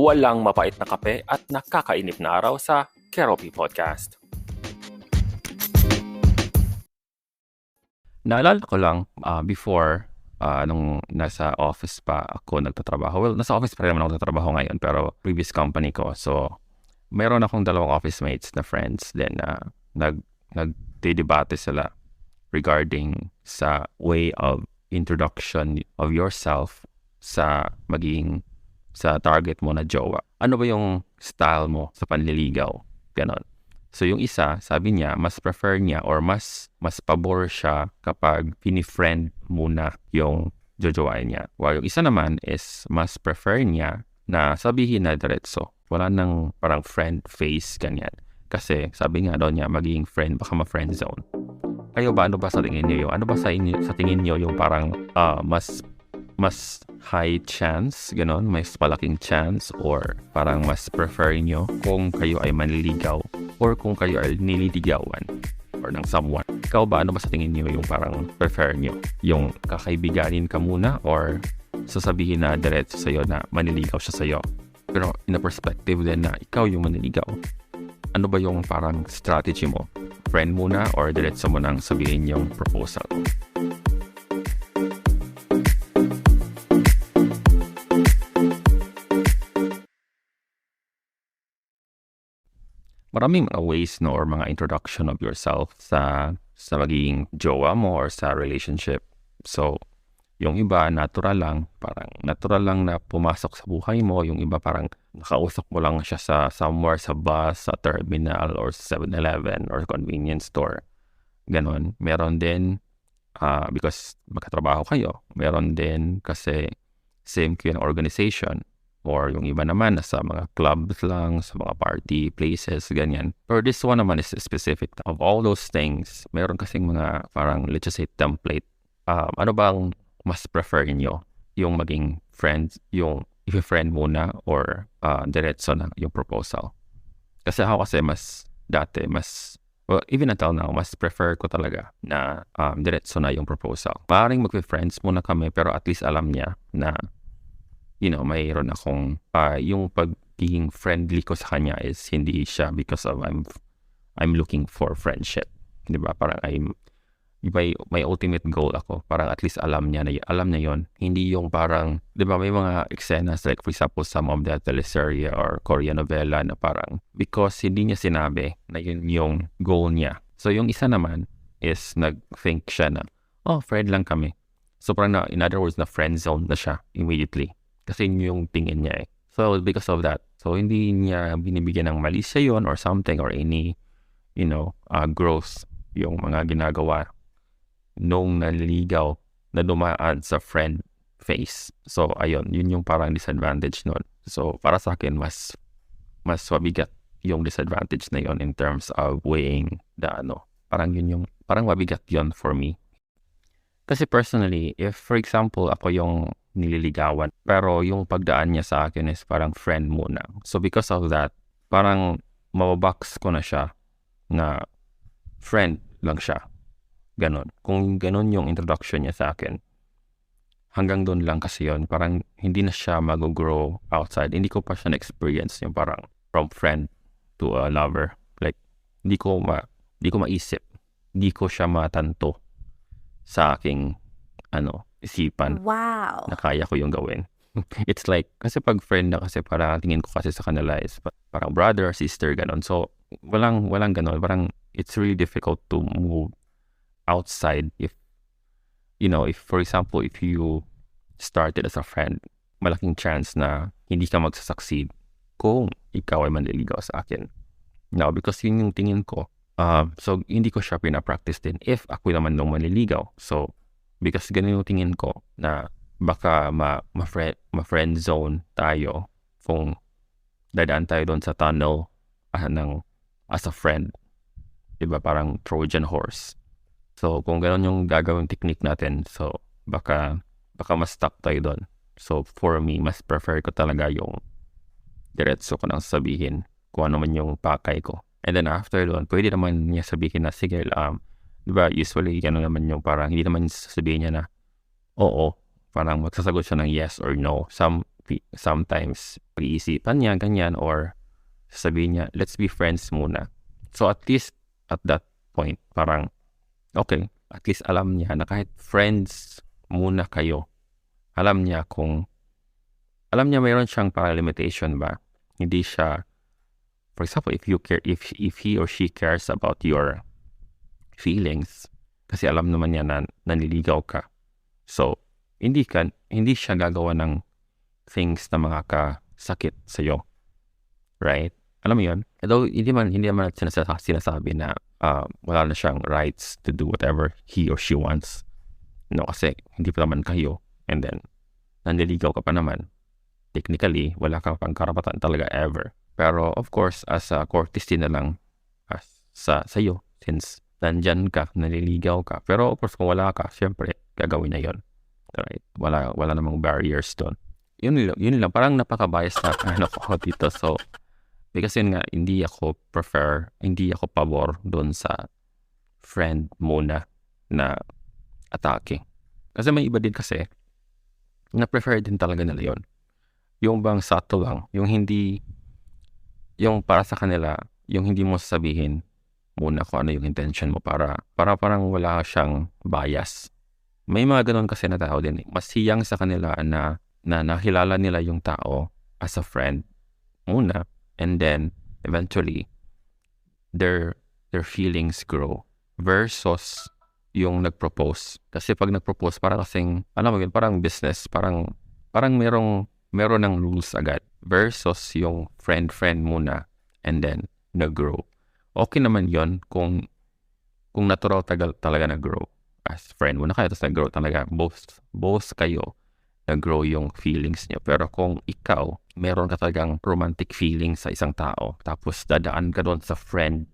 walang mapait na kape at nakakainip na araw sa Keroppi Podcast. Naalala ko lang before nung nasa office pa ako nagtatrabaho. Well, nasa office pa rin naman ako nagtatrabaho ngayon pero previous company ko. So, mayroon akong dalawang office mates na friends then nagdidebate sila regarding sa way of introduction of yourself sa maging sa target mo na jowa. Ano ba yung style mo sa panliligaw? Ganon. So yung isa, sabi niya, mas prefer niya or mas pabor siya kapag pinifriend muna yung jojowain niya. While yung isa naman is mas prefer niya na sabihin na diretso. Wala nang parang friend face ganyan. Kasi sabi nga daw niya, magiging friend, baka ma-friend zone. Kayo ba, ano ba sa tingin niyo yung? Ano ba sa tingin niyo yung parang mas high chance, ganon, mas malaking chance or parang mas prefer nyo kung kayo ay manliligaw or kung kayo ay nililigawan or ng someone. Ikaw ba, ano ba sa tingin nyo yung parang prefer nyo? Yung kakaibiganin ka muna or sasabihin na diretso sa'yo na manliligaw siya sa'yo? Pero in a perspective din na ikaw yung manliligaw. Ano ba yung parang strategy mo? Friend muna or diretso mo nang sabihin yung proposal? Maraming mga ways no or mga introduction of yourself sa magiging jowa mo or sa relationship. So, yung iba natural lang na pumasok sa buhay mo, yung iba parang nakausap mo lang siya sa somewhere sa bus, sa terminal or sa 7-Eleven or convenience store. Ganon. Meron din because magkatrabaho kayo. Meron din kasi same kayo ng organization. Or yung iba naman nasa mga clubs lang, sa mga party places, ganyan. Pero this one naman is specific. Of all those things, meron kasing mga parang, let's just say, template. Ano bang mas prefer niyo? Yung maging friends, yung i-friend muna or diretso na yung proposal? Kasi ako well, even until now, mas prefer ko talaga na diretso na yung proposal. Maaaring mag-friends muna kami pero at least alam niya na mayroon akong yung pagiging friendly ko sa kanya is hindi siya because of I'm looking for friendship. 'Di ba? Parang my ultimate goal ako. Parang at least alam niya yon. Hindi yung parang 'di ba may mga eksenas like for example some of the teleserye or Korean novela na parang because hindi niya sinabi na yun yung goal niya. So yung isa naman is nag-think siya na friend lang kami. So parang in other words na friend zone na siya immediately. Kasi yung tingin niya eh. So, because of that, so hindi niya binibigyan ng mali siya yun or something or any, growth yung mga ginagawa nung naliligaw na dumaan sa friend face. So, ayun, yun yung parang disadvantage nun. So, para sa akin, mas mabigat yung disadvantage na yun in terms of weighing the parang yun yung, parang mabigat yun for me. Kasi personally, if for example, ako yung nililigawan, pero yung pagdaan niya sa akin is parang friend muna. So because of that, parang mababox ko na siya na friend lang siya. Ganon. Kung ganon yung introduction niya sa akin, hanggang doon lang kasi yun. Parang hindi na siya mag-grow outside. Hindi ko pa siya na-experience yung parang from friend to a lover. Like, hindi ko maisip. Hindi ko siya matanto sa aking isipan. Wow. Na kaya ko yung gawin. It's like, kasi pag friend na kasi parang tingin ko kasi sa kanila is parang brother, sister, ganon. So, walang ganon. Parang it's really difficult to move outside if for example, if you started as a friend, malaking chance na hindi ka magsasucceed kung ikaw ay manliligaw sa akin. Now, because yun yung tingin ko, so hindi ko siya pinapractice din if ako naman nung manliligaw. So, because ganun yung tingin ko na baka ma-friend zone tayo kung dadaan tayo doon sa tunnel as a friend. Diba? Parang Trojan horse. So, kung ganun yung gagawin technique natin, so baka ma-stuck tayo doon. So, for me, mas prefer ko talaga yung diretso ko nang sabihin kung ano man yung pakay ko. And then after doon, pwede naman niya sabihin na, sige, diba, usually, gano'n naman yung parang, hindi naman sasabihin niya na, oo, parang magsasagot siya ng yes or no. sometimes pag-iisipan niya, ganyan, or sabihin niya, let's be friends muna. So at least at that point, parang, okay, at least alam niya na kahit friends muna kayo, alam niya mayroon siyang parang limitation ba? Hindi siya, for example, if he or she cares about your feelings, kasi alam naman niya na nanliligaw ka. So, hindi siya gagawa ng things na makakasakit sa'yo. Right? Alam mo yun? Although, hindi naman sinasabi na wala na siyang rights to do whatever he or she wants. No, kasi hindi pa naman kayo. And then, nanliligaw ka pa naman. Technically, wala kang pangkarapatan talaga ever. Pero, of course, as a courtesy na lang sa'yo, since nandyan ka, naliligaw ka. Pero, of course, kung wala ka, syempre, gagawin na yon. Right? Wala namang barriers doon. Yun lang. Parang napaka-bias na ako dito. So, because yun nga, hindi ako pabor doon sa friend muna na atake. Kasi may iba din kasi na prefer din talaga nila yun. Yung bang subtle lang, yung para sa kanila, yung hindi mo sasabihin muna kung ano yung intention mo para parang wala siyang bias. May mga ganun kasi na tao din. Mas hiyang sa kanila na nakilala nila yung tao as a friend muna, and then eventually their feelings grow versus yung nag-propose. Kasi pag nag-propose, parang kasing, alam mo yun, parang business, parang meron ng rules agad versus yung friend muna and then nag-grow. Okay naman yon kung natural talaga nag-grow. As friend muna kayo, tapos nag-grow talaga. Both kayo nag-grow yung feelings niyo. Pero kung ikaw, meron ka talagang romantic feelings sa isang tao, tapos dadaan ka doon sa friend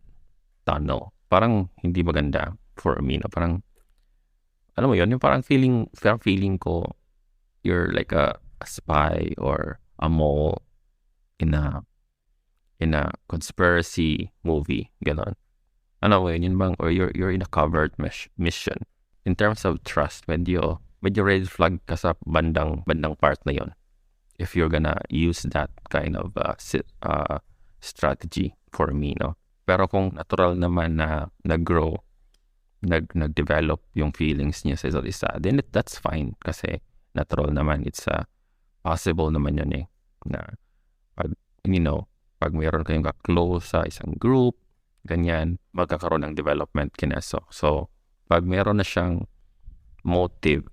tunnel, parang hindi maganda for me. No? Parang, alam mo yun, yung parang feeling ko, you're like a spy or a mole in a conspiracy movie, ganon. Ano mo yun bang, or you're in a covert mission. In terms of trust, medyo red flag ka sa bandang part na yon. If you're gonna use that kind of strategy for me, no? Pero kung natural naman na nag-grow, nag-develop yung feelings niya sa isa't isa, then that's fine. Kasi natural naman, it's possible naman yun na pag mayroon kayong ka-close sa isang group, ganyan, magkakaroon ng development kineso. So, pag mayroon na siyang motive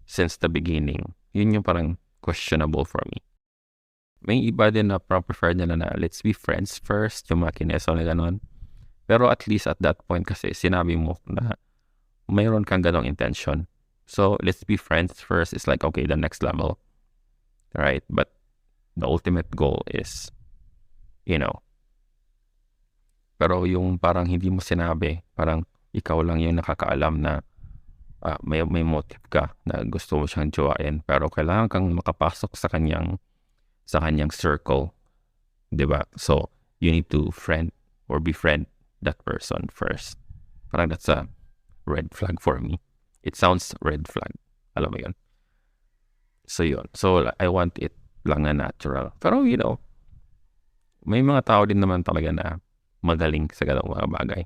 since the beginning, yun yung parang questionable for me. May iba din na prefer nila na let's be friends first, yung mga kineso na gano'n. Pero at least at that point kasi sinabi mo na mayroon kang ganong intention. So, let's be friends first is like, okay, the next level. Right? But the ultimate goal is, pero yung parang hindi mo sinabi, parang ikaw lang yung nakakaalam na may motive ka na gusto mo siyang jowain, pero kailangan kang makapasok sa kanyang circle, 'di ba? So you need to friend or befriend that person first. Parang that's a red flag for me. It sounds red flag, alam mo yun. So yun, so I want it lang na natural, pero may mga tao din naman talaga na magaling sa ganung mga bagay.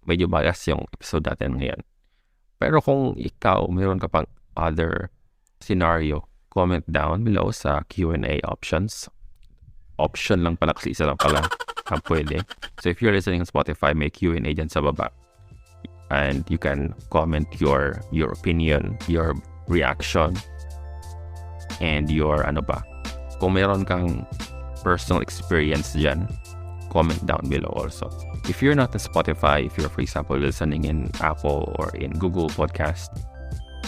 Medyo bias yung episode natin ngayon. Pero kung ikaw, mayroon ka pang other scenario, comment down below sa Q&A options. Option lang pala kasi isa lang pala ang pwede. So if you're listening on Spotify, may Q&A dyan sa baba. And you can comment your opinion, your reaction, and your kung mayroon kang personal experience dyan, comment down below also. If you're not on Spotify, if you're, for example, listening in Apple or in Google Podcast,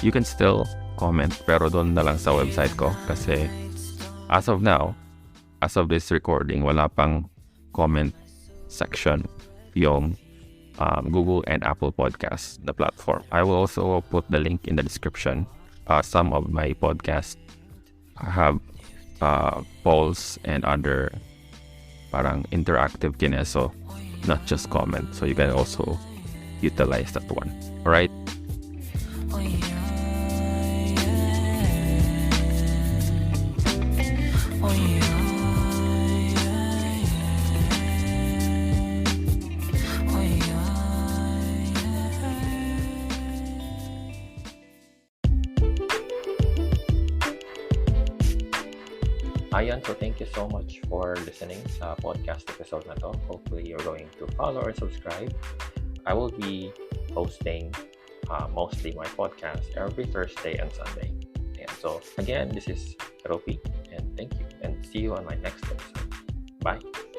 you can still comment, pero doon na lang sa website ko kasi as of now, as of this recording, wala pang comment section yung Google and Apple Podcast, the platform. I will also put the link in the description. Some of my podcasts have polls and other parang interactive kineso, not just comment. So you can also utilize that one. Alright? Ayan, so thank you so much for listening sa podcast episode na to. Hopefully, you're going to follow or subscribe. I will be posting mostly my podcast every Thursday and Sunday. And so, again, this is Ropi, and thank you. And see you on my next episode. Bye.